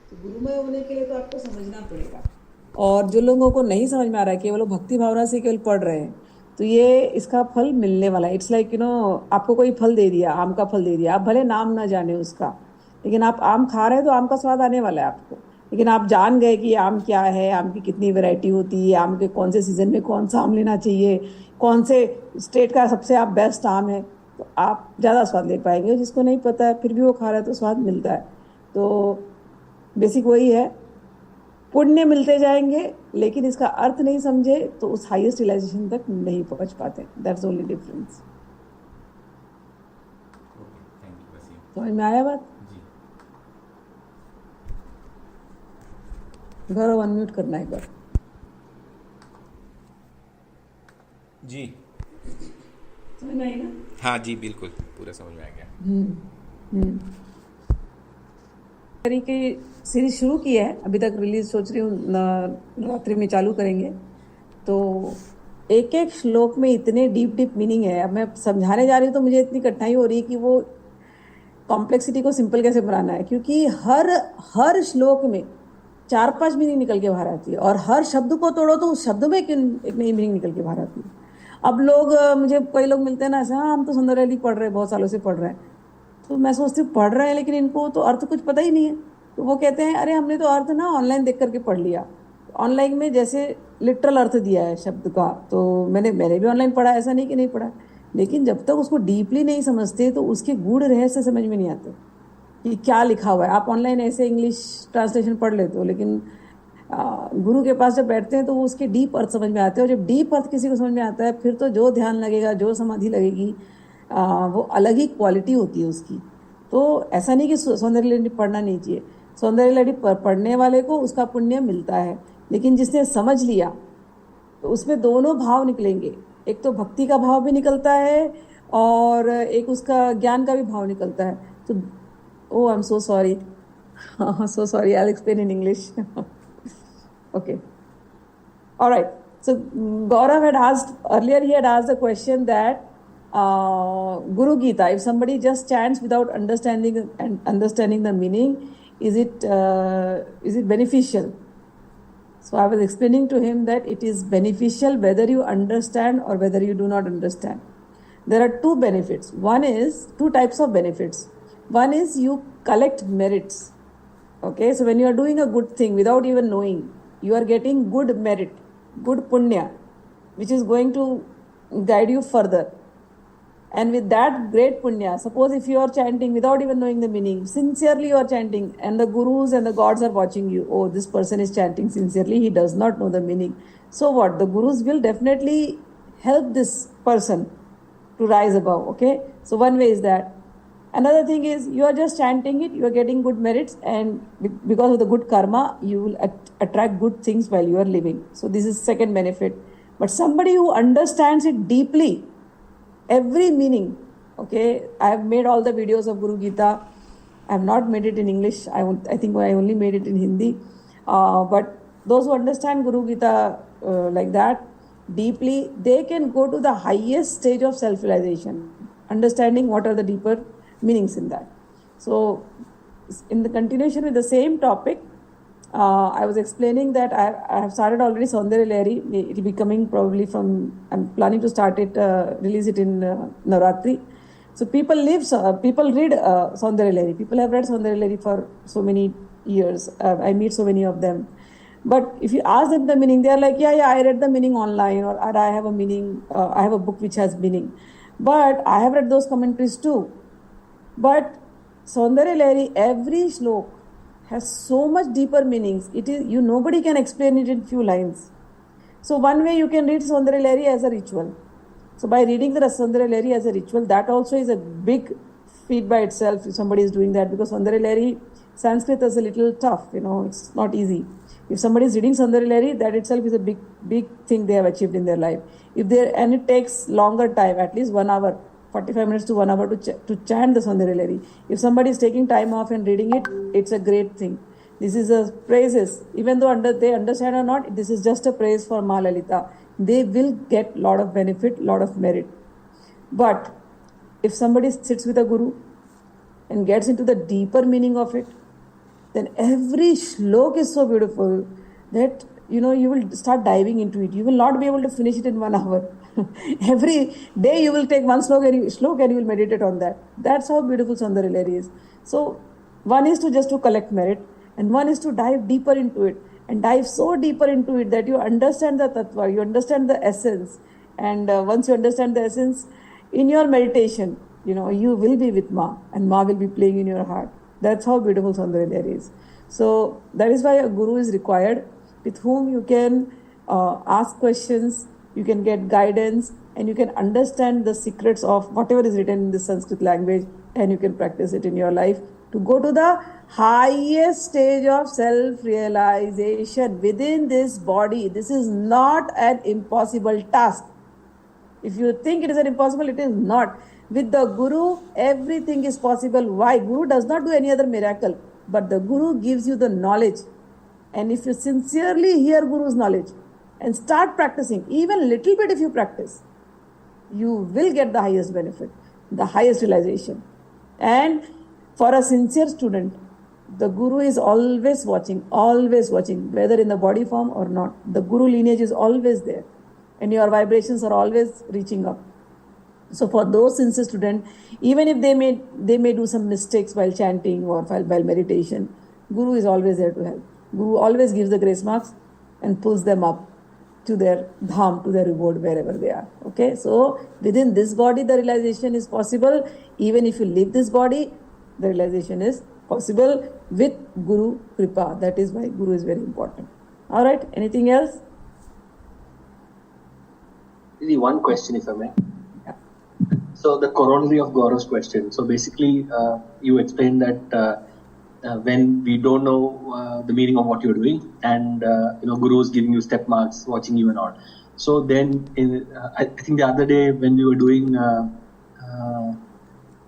तो गुरुमय होने के लिए तो आपको समझना पड़ेगा। और जो लोगों को नहीं समझ में आ रहा है, केवल भक्ति भावना से केवल पढ़ रहे हैं, तो ये इसका फल मिलने वाला है। इट्स लाइक आपको कोई फल दे दिया, आम का फल दे दिया, आप भले नाम ना जाने उसका, लेकिन आप आम खा रहे हैं तो आम का स्वाद आने वाला है आपको। लेकिन आप जान गए कि आम क्या है, आम की कितनी वैरायटी होती है, आम के कौन से सीजन में कौन सा आम लेना चाहिए, कौन से स्टेट का सबसे आप बेस्ट आम है, तो आप ज़्यादा स्वाद ले पाएंगे। जिसको नहीं पता है फिर भी वो खा रहा है तो स्वाद मिलता है। तो बेसिक वही है, पुण्य मिलते जाएंगे, लेकिन इसका अर्थ नहीं समझे तो उस हाईएस्ट रियलाइजेशन तक नहीं पहुंच पाते। That's only difference. समझ में आया बात? गौरव अनम्यूट करना एक बार। जी समझ में आई ना? हाँ जी, बिल्कुल पूरा समझ में आ गया। तरीके सीरीज शुरू की है, अभी तक रिलीज सोच रही हूँ नवरात्रि में चालू करेंगे। तो एक एक श्लोक में इतने डीप डीप मीनिंग है। अब मैं समझाने जा रही हूँ तो मुझे इतनी कठिनाई हो रही है कि वो कॉम्प्लेक्सिटी को सिंपल कैसे बनाना है, क्योंकि हर हर श्लोक में 4-5 मीनिंग निकल के बाहर आती है, और हर शब्द को तोड़ो तो उस शब्द में एक नई मीनिंग निकल के बाहर आती है। अब लोग मुझे कई लोग मिलते हैं ना ऐसे, हाँ हम तो सुंदरली पढ़ रहे हैं, बहुत सालों से पढ़ रहे हैं। तो मैं सोचती हूँ पढ़ रहे हैं लेकिन इनको तो अर्थ कुछ पता ही नहीं है। तो वो कहते हैं अरे हमने तो अर्थ ना ऑनलाइन देख करके पढ़ लिया। ऑनलाइन में जैसे लिटरल अर्थ दिया है शब्द का, तो मैंने भी ऑनलाइन पढ़ा, ऐसा नहीं कि नहीं पढ़ा। लेकिन जब तक उसको डीपली नहीं समझते तो उसके गूढ़ रहस्य समझ में नहीं आते कि क्या लिखा हुआ है। आप ऑनलाइन ऐसे इंग्लिश ट्रांसलेशन पढ़ लेते हो, लेकिन गुरु के पास जब बैठते हैं तो वो उसके डीप अर्थ समझ में आते हैं। और जब डीप अर्थ किसी को समझ में आता है फिर तो जो ध्यान लगेगा, जो समाधि लगेगी, वो अलग ही क्वालिटी होती है उसकी। तो ऐसा नहीं कि सौंदर्य लहरी पढ़ना नहीं चाहिए। सौंदर्य लहरी पढ़ने वाले को उसका पुण्य मिलता है, लेकिन जिसने समझ लिया तो उसमें दोनों भाव निकलेंगे। एक तो भक्ति का भाव भी निकलता है और एक उसका ज्ञान का भी भाव निकलता है। तो oh I am so sorry, so sorry, I'll explain in English. Okay. All right. So Gaurav had asked earlier, he had asked the question that Guru Gita, if somebody just chants without understanding the meaning, is it beneficial? So I was explaining to him that it is beneficial whether you understand or whether you do not understand. There are two benefits. Two types of benefits. One is you collect merits. Okay, so when you are doing a good thing without even knowing, you are getting good merit, good punya, which is going to guide you further. And with that great punya, suppose if you are chanting without even knowing the meaning, sincerely you are chanting, and the gurus and the gods are watching you, oh, this person is chanting sincerely, he does not know the meaning. So what? The gurus will definitely help this person to rise above. Okay, so one way is that. Another thing is you are just chanting it, you are getting good merits, and because of the good karma, you will attract good things while you are living. So this is second benefit. But somebody who understands it deeply, every meaning, okay, I have made all the videos of Guru Gita. I have not made it in English. I think I only made it in Hindi. But those who understand Guru Gita like that deeply, they can go to the highest stage of self-realization, understanding what are the deeper meanings in that. So in the continuation with the same topic, I was explaining that I have started already Saundarya Lahari. It will be coming probably I'm planning to start it, release it in Navratri. So people read Saundarya Lahari. People have read Saundarya Lahari for so many years. I meet so many of them. But if you ask them the meaning, they are like, yeah, I read the meaning online, or I have a meaning, I have a book which has meaning. But I have read those commentaries too. But Saundarya Lahari, every shlok has so much deeper meanings. Nobody can explain it in few lines. So one way you can read Saundarya Lahari as a ritual. So by reading the Saundarya Lahari as a ritual, that also is a big feat by itself if somebody is doing that, because Saundarya Lahari, Sanskrit is a little tough, it's not easy. If somebody is reading Saundarya Lahari, that itself is a big thing they have achieved in their life. And it takes longer time, at least 1 hour, 45 minutes to 1 hour to chant the Saundarya Lahari. If somebody is taking time off and reading it, it's a great thing. This is a praises. Even though they understand or not, this is just a praise for Ma Lalita. They will get lot of benefit, lot of merit. But if somebody sits with a guru and gets into the deeper meaning of it, then every shlok is so beautiful that you will start diving into it. You will not be able to finish it in 1 hour. Every day you will take one shlok and you will meditate on that. That's how beautiful Sundari Lahari is. So one is to just to collect merit, and one is to dive deeper into it, and dive so deeper into it that you understand the tattva, you understand the essence. And once you understand the essence, in your meditation, you will be with Ma, and Ma will be playing in your heart. That's how beautiful Sundari Lahari is. So that is why a guru is required, with whom you can ask questions, you can get guidance, and you can understand the secrets of whatever is written in the Sanskrit language, and you can practice it in your life to go to the highest stage of self-realization within this body. This is not an impossible task. If you think it is an impossible, it is not. With the Guru, everything is possible. Why? Guru does not do any other miracle, but the Guru gives you the knowledge. And if you sincerely hear Guru's knowledge and start practicing, even little bit if you practice, you will get the highest benefit, the highest realization. And for a sincere student, the Guru is always watching, whether in the body form or not. The Guru lineage is always there, and your vibrations are always reaching up. So for those sincere students, even if they may do some mistakes while chanting or while meditation, Guru is always there to help. Guru always gives the grace marks and pulls them up to their dham, to their reward, wherever they are. Okay, so within this body, the realization is possible. Even if you leave this body, the realization is possible with Guru Kripa. That is why Guru is very important. All right, anything else? Really, one question, if I may. So the corollary of Gaurav's question. So basically, you explained that when we don't know the meaning of what you're doing, and Guru is giving you step marks, watching you and all. So then, I think the other day when we were doing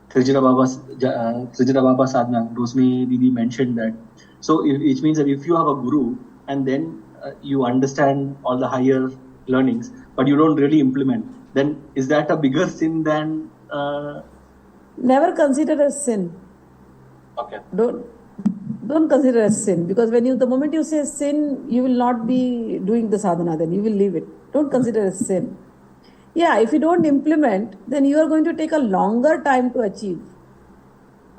Srijana Baba Sadhana, Rosmi Didi mentioned that. So it means that if you have a Guru and then you understand all the higher learnings, but you don't really implement, then is that a bigger sin than? Never consider as sin. Okay. Don't consider as sin, because the moment you say sin, you will not be doing the sadhana, then you will leave it. Don't consider as sin. Yeah, if you don't implement, then you are going to take a longer time to achieve.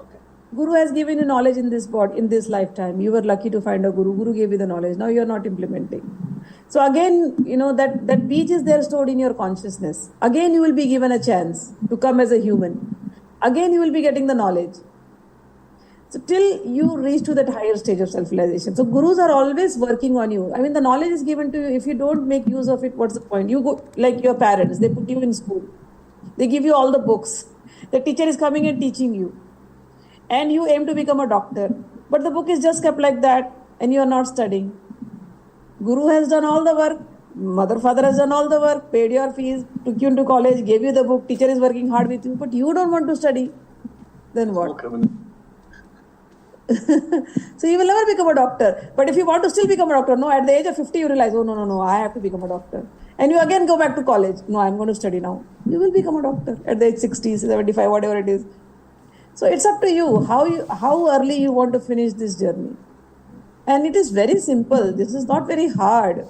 Okay. Guru has given you knowledge in this lifetime. You were lucky to find a Guru. Guru gave you the knowledge. Now you are not implementing. So again, that beach is there stored in your consciousness. Again, you will be given a chance to come as a human. Again, you will be getting the knowledge. So till you reach to that higher stage of self-realization. So gurus are always working on you. I mean, the knowledge is given to you. If you don't make use of it, what's the point? You go like your parents. They put you in school. They give you all the books. The teacher is coming and teaching you. And you aim to become a doctor. But the book is just kept like that and you are not studying. Guru has done all the work. Mother, father has done all the work. Paid your fees. Took you into college. Gave you the book. Teacher is working hard with you. But you don't want to study. Then what? Okay. So you will never become a doctor. But if you want to still become a doctor, no, at the age of 50 you realize, oh no, I have to become a doctor. And you again go back to college. No, I'm going to study now. You will become a doctor at the age 60, 75, whatever it is. So it's up to you how early you want to finish this journey. And it is very simple. This is not very hard.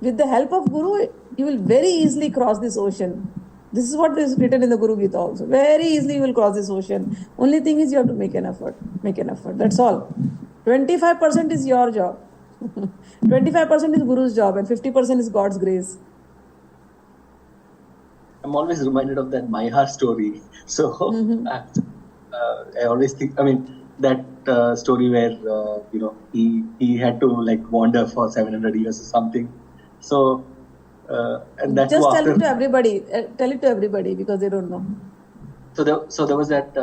With the help of Guru, you will very easily cross this ocean. This is what is written in the Guru Gita also. Very easily you will cross this ocean. Only thing is you have to make an effort. Make an effort. That's all. 25% is your job. 25% is Guru's job and 50% is God's grace. I'm always reminded of that Maihar story. So I always think, that story where, he had to wander for 700 years or something. So, and that just tell it to everybody. Tell it to everybody because they don't know. So there was that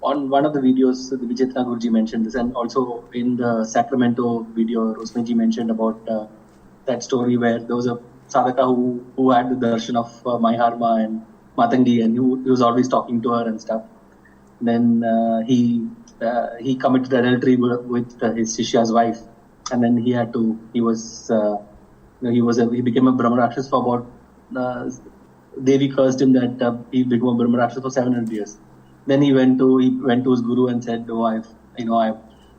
on one of the videos, the Vijayatna Guruji mentioned this, and also in the Sacramento video, Rosmiji mentioned about that story where there was a sadhaka who had the darshan of Maiharma and Matangi, and he was always talking to her and stuff. Then he committed adultery with his Shishya's wife, and then he became a Brahma Rakshas for about Devi cursed him that he became a Brahma Rakshas for 700 years. Then he went to his guru and said,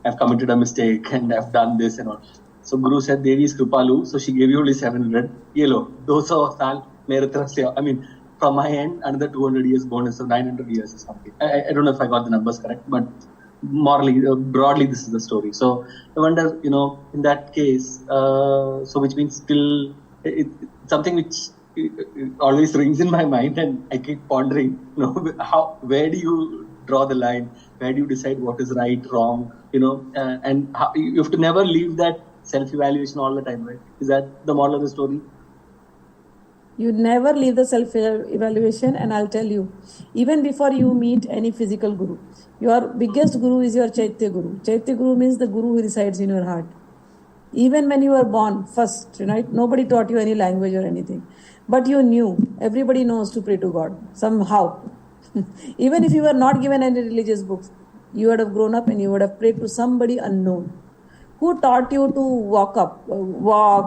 I've committed a mistake and I've done this and all. So Guru said, Devi is Kripalu, so she gave you only 700. Ye lo, 200 saal mere taraf se. I mean, from my end, another 200 years bonus, so 900 years or something. I don't know if I got the numbers correct, but morally, broadly, this is the story. So I wonder, in that case, so which means still, it's something which always rings in my mind, and I keep pondering, where do you draw the line? Where do you decide what is right, wrong? And how, you have to never leave that self-evaluation all the time, right? Is that the moral of the story? You never leave the self-evaluation, and I'll tell you, even before you meet any physical guru, your biggest guru is your Chaitya Guru. Chaitya Guru means the guru who resides in your heart. Even when you were born, first, right? Nobody taught you any language or anything. But you knew, everybody knows to pray to God, somehow. Even if you were not given any religious books, you would have grown up and you would have prayed to somebody unknown. Who taught you to walk,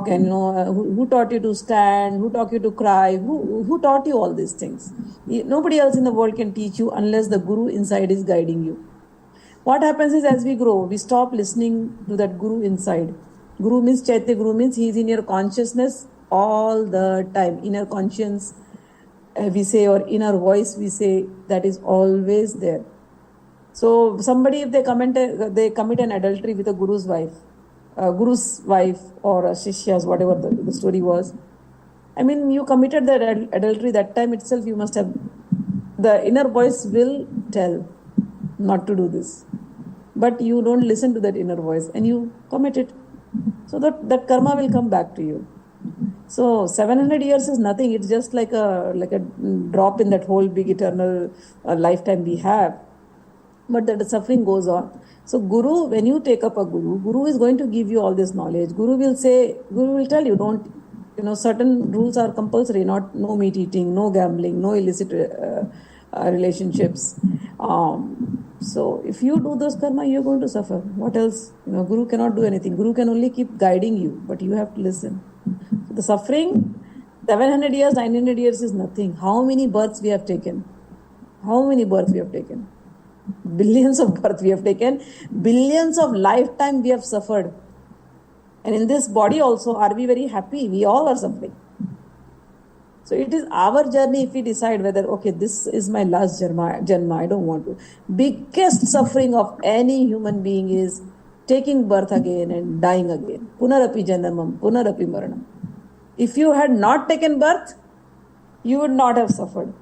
and who taught you to stand, who taught you to cry, who taught you all these things? Nobody else in the world can teach you unless the guru inside is guiding you. What happens is, as we grow, we stop listening to that guru inside. Guru means Chaitya Guru means he is in your consciousness all the time. Inner conscience, we say, or inner voice, we say, that is always there. So somebody, if they commit an adultery with a guru's wife or a shishya's, whatever the story was, I mean, you committed that adultery that time itself. You must have, the inner voice will tell not to do this, but you don't listen to that inner voice and you commit it. So that karma will come back to you. So 700 years is nothing. It's just like a drop in that whole big eternal lifetime we have. But the suffering goes on. So Guru, when you take up a Guru is going to give you all this knowledge. Guru will tell you, don't, certain rules are compulsory, no meat eating, no gambling, no illicit relationships. So if you do those karma, you're going to suffer. What else? Guru cannot do anything. Guru can only keep guiding you, but you have to listen. So the suffering, 700 years, 900 years is nothing. How many births we have taken? Billions of births we have taken. Billions of lifetime we have suffered. And in this body also, are we very happy? We all are suffering. So it is our journey if we decide whether, okay, this is my last janma, I don't want to. Biggest suffering of any human being is taking birth again and dying again. Punarapi janamam, punarapi maranam. If you had not taken birth, you would not have suffered.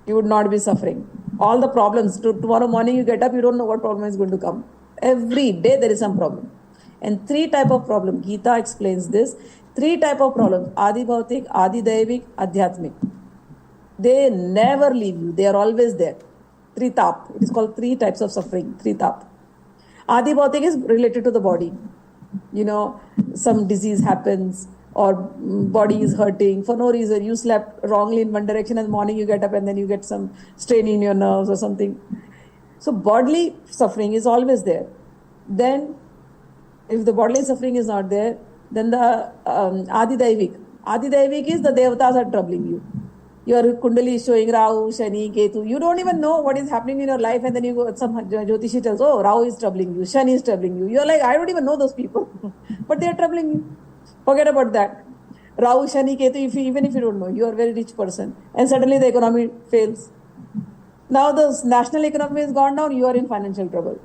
You would not be suffering. All the problems, tomorrow morning you get up, you don't know what problem is going to come. Every day there is some problem. And 3 type of problem. Gita explains this. 3 type of problems. Adi Bhautik, Adi Daivik, Adhyatmik. They never leave you. They are always there. Tritap. It is called 3 types of suffering. Tritap. Adi Bhautik is related to the body. Some disease happens or body is hurting for no reason. You slept wrongly in one direction and in the morning you get up and then you get some strain in your nerves or something. So bodily suffering is always there. Then if the bodily suffering is not there, then the Adi Daivik. Adi Daivik is the devatas are troubling you. Your kundali is showing Rahu, Shani, Ketu. You don't even know what is happening in your life, and then you go, some Jyotishi tells, oh, Rahu is troubling you, Shani is troubling you. You're like, I don't even know those people. But they are troubling you. Forget about that. Rahu, Shani, Ketu, even if you don't know, you are a very rich person. And suddenly the economy fails. Now the national economy has gone down, you are in financial trouble.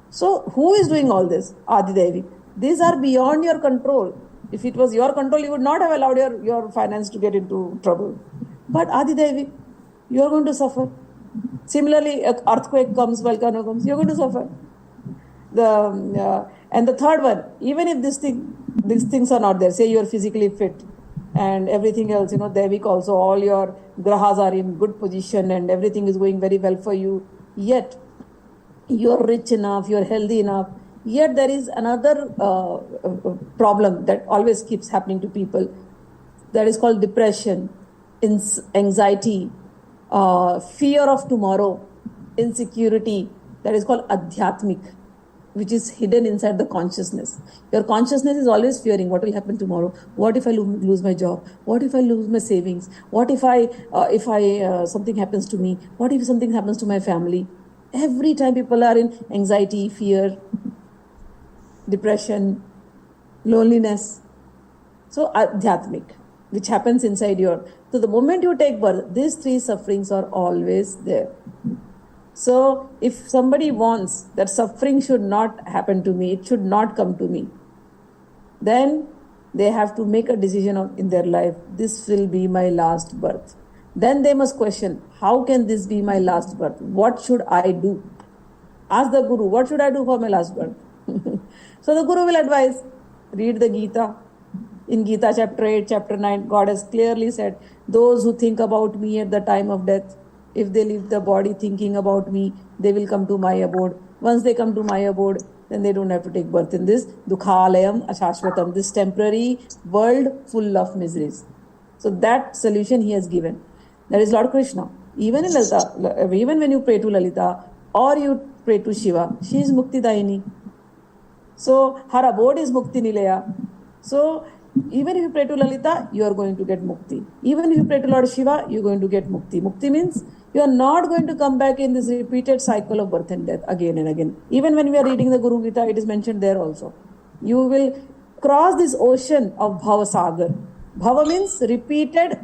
So who is doing all this? Adi Devi. These are beyond your control. If it was your control, you would not have allowed your finance to get into trouble. But Adi Devi, you are going to suffer. Similarly, an earthquake comes, volcano comes, you are going to suffer. And the third one, even if these things are not there, say you are physically fit and everything else, Devik also, all your grahas are in good position and everything is going very well for you, yet you are rich enough, you are healthy enough, yet there is another problem that always keeps happening to people. That is called depression, anxiety, fear of tomorrow, insecurity. That is called adhyatmik, which is hidden inside the consciousness. Your consciousness is always fearing what will happen tomorrow. What if I lose my job? What if I lose my savings? What if something happens to me? What if something happens to my family? Every time people are in anxiety, fear, depression, loneliness. So adhyatmic, which happens inside your. So the moment you take birth, these three sufferings are always there. So if somebody wants that suffering should not happen to me, it should not come to me, then they have to make a decision in their life, this will be my last birth. Then they must question, how can this be my last birth? What should I do? Ask the Guru, what should I do for my last birth? So the Guru will advise, read the Gita. In Gita chapter 8, chapter 9, God has clearly said, those who think about me at the time of death, if they leave the body thinking about me, they will come to my abode. Once they come to my abode, then they don't have to take birth in this dukhalayam ashashvatam, this temporary world full of miseries. So that solution he has given. That is Lord Krishna. Even in Lalita, even when you pray to Lalita or you pray to Shiva, she is Mukti Dayini. So her abode is Mukti Nilaya. So even if you pray to Lalita, you are going to get Mukti. Even if you pray to Lord Shiva, you are going to get Mukti. Mukti means you are not going to come back in this repeated cycle of birth and death again and again. Even when we are reading the Guru Gita, it is mentioned there also. You will cross this ocean of Bhava Sagar. Bhava means repeated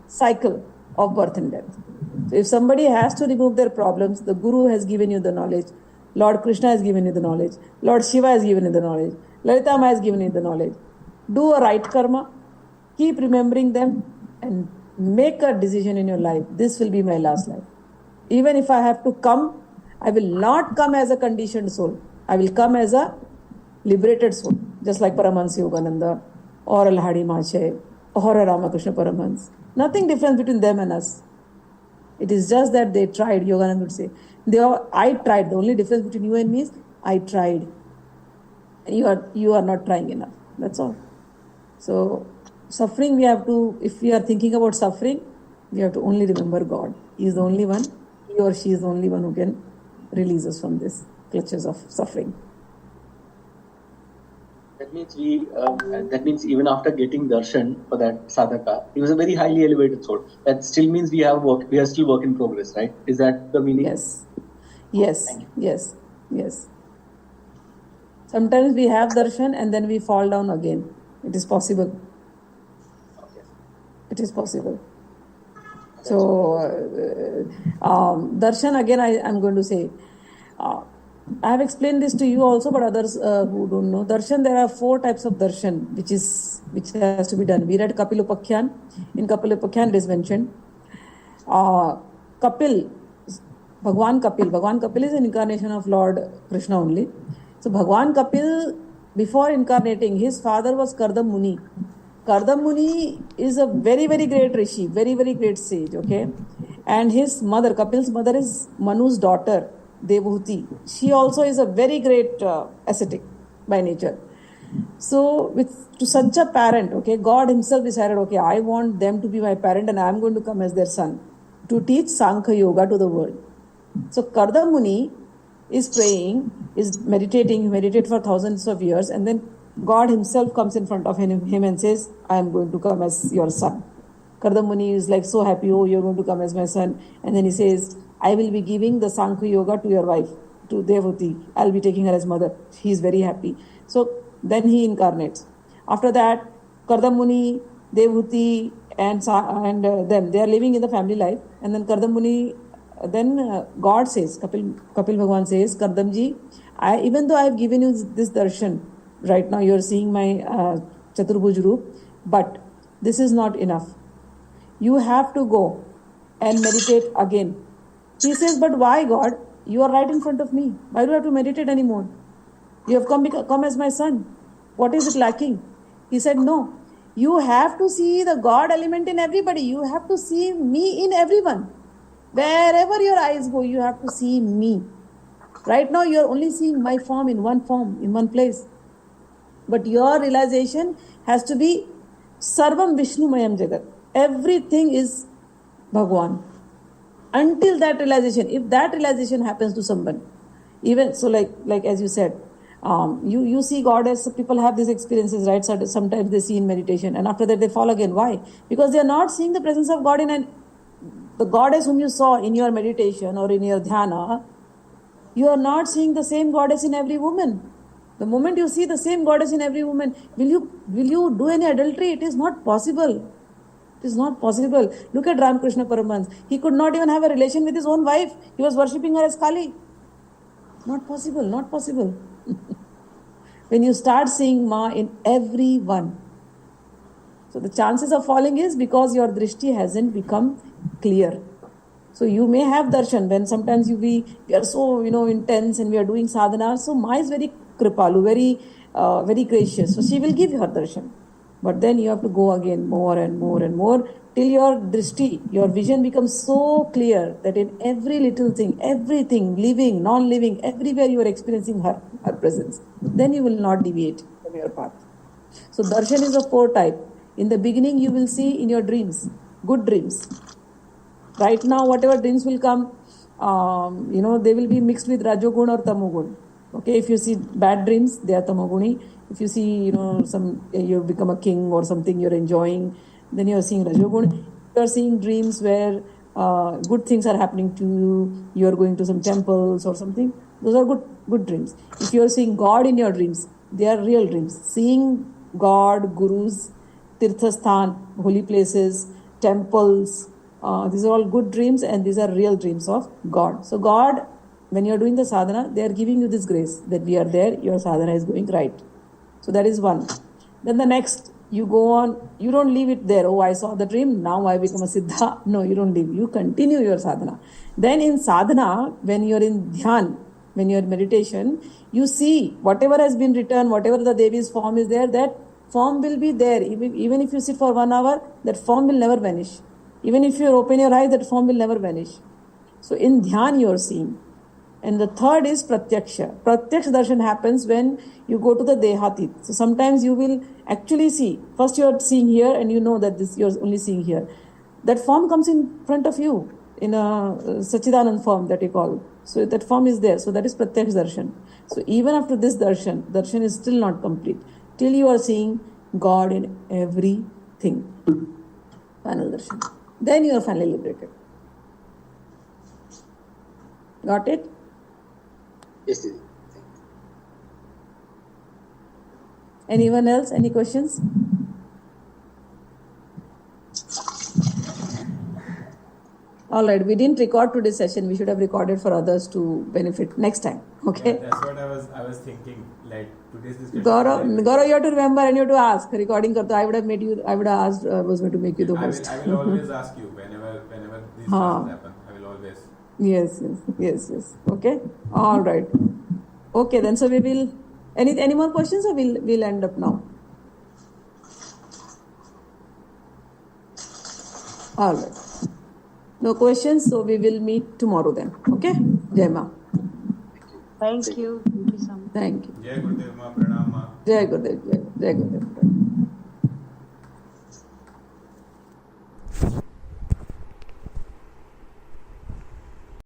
cycle of birth and death. So if somebody has to remove their problems, the Guru has given you the knowledge. Lord Krishna has given you the knowledge. Lord Shiva has given you the knowledge. Lalita Ma has given you the knowledge. Do a right karma. Keep remembering them and make a decision in your life. This will be my last life. Even if I have to come, I will not come as a conditioned soul. I will come as a liberated soul. Just like Paramahansa Yogananda or a Lahadi Mache or a Ramakrishna Paramahans. Nothing different between them and us. It is just that they tried. Yogananda would say, I tried. The only difference between you and me is I tried. You are not trying enough. That's all. So suffering, we have to, if we are thinking about suffering, we have to only remember God. He is the only one, he or she is the only one who can release us from this clutches of suffering. That means that means even after getting darshan for that sadhaka, he was a very highly elevated soul. That still means we are still work in progress, right? Is that the meaning? Yes. Sometimes we have darshan and then we fall down again. It is possible. Okay. It is possible. So, darshan again, I am going to say, I have explained this to you also, but others who don't know. Darshan, there are 4 types of darshan, which has to be done. We read Kapil Upakhyan. In Kapil Upakhyan, it is mentioned. Kapil, Bhagwan Kapil is an incarnation of Lord Krishna only. So Bhagwan Kapil, before incarnating, his father was Kardam Muni. Kardam Muni is a very, very great rishi, very, very great sage, okay? And his mother, Kapil's mother is Manu's daughter, Devhuti. She also is a very great ascetic by nature. So to such a parent, okay, God himself decided, okay, I want them to be my parent and I am going to come as their son to teach Sankhya Yoga to the world. So Kardam Muni is praying, is meditating, he meditated for thousands of years, and then God himself comes in front of him and says, I am going to come as your son. Kardam Muni is like so happy, oh, you're going to come as my son. And then he says, I will be giving the Sankhya Yoga to your wife, to Devhuti. I'll be taking her as mother. He is very happy. So then he incarnates. After that, Kardam Muni, Devhuti, and them, they are living in the family life. And then Kardam Muni, God says, Kapil Bhagwan says, Kardamji, even though I have given you this darshan, right now you are seeing my Chaturbhuj Roop, but this is not enough. You have to go and meditate again. He says, but why, God? You are right in front of me. Why do I have to meditate anymore? You have come as my son. What is it lacking? He said, no. You have to see the God element in everybody. You have to see me in everyone. Wherever your eyes go, you have to see me. Right now, you are only seeing my form, in one place. But your realization has to be Sarvam Vishnu Mayam Jagat. Everything is Bhagwan. Until that realization, if that realization happens to someone, even so, like as you said, you see God as people have these experiences, right? So sometimes they see in meditation, and after that they fall again. Why? Because they are not seeing the presence of God the goddess whom you saw in your meditation or in your dhyana You are not seeing the same goddess in every woman. The moment you see the same goddess in every woman, will you do any adultery? It is not possible. It is not possible. Look at Ramakrishna Paramahans. He could not even have a relation with his own wife. He was worshipping her as Kali. Not possible, not possible. When you start seeing Ma in everyone, so the chances of falling is because your drishti hasn't become clear. So you may have darshan when sometimes we are so intense and we are doing sadhana. So Ma is very kripalu, very gracious. So she will give you her darshan. But then you have to go again more and more and more till your drishti, your vision becomes so clear that in every little thing, everything, living, non-living, everywhere you are experiencing her presence. Then you will not deviate from your path. So darshan is of 4 types. In the beginning, you will see in your dreams, good dreams. Right now, whatever dreams will come, they will be mixed with rajogun or tamogun. Okay, if you see bad dreams, they are tamoguni. If you see, you become a king or something you're enjoying, then you are seeing rajogun. You are seeing dreams where good things are happening to you. You are going to some temples or something. Those are good dreams. If you are seeing God in your dreams, they are real dreams. Seeing God, gurus, tirthasthan, holy places, temples, these are all good dreams and these are real dreams of God. So God, when you are doing the sadhana, they are giving you this grace that we are there, your sadhana is going right. So that is one. Then the next, you go on, you don't leave it there. Oh, I saw the dream, now I become a siddha. No, you don't leave. You continue your sadhana. Then in sadhana, when you are in dhyan, when you are in meditation, you see whatever has been written, whatever the Devi's form is there, that form will be there. Even if you sit for 1 hour, that form will never vanish. Even if you open your eyes, that form will never vanish. So in dhyan you are seeing. And the third is pratyaksha. Pratyaksha darshan happens when you go to the dehatit. So sometimes you will actually see. First you are seeing here and you know that this you are only seeing here. That form comes in front of you in a Sachidanand form that you call. So that form is there. So that is pratyaksha darshan. So even after this darshan is still not complete. Till you are seeing God in everything. Final darshan. Then you are finally liberated. Got it? Yes. Anyone else? Any questions? All right. We didn't record today's session. We should have recorded for others to benefit next time. Okay. Yeah, that's what I was thinking. Like today's discussion. Gaurav, you have to remember and you have to ask. Recording karta, I would have asked was going to make you the host. I will always ask you whenever these things happen. I will always. Yes. Okay. All right. Okay, then so we will. Any more questions, or we'll end up now? All right. No questions, so we will meet tomorrow then. Okay. Jai Ma. Thank you. Thank you so much. Thank you. Jai Gurudev Ma, Pranam Ma. Jai Gurudev.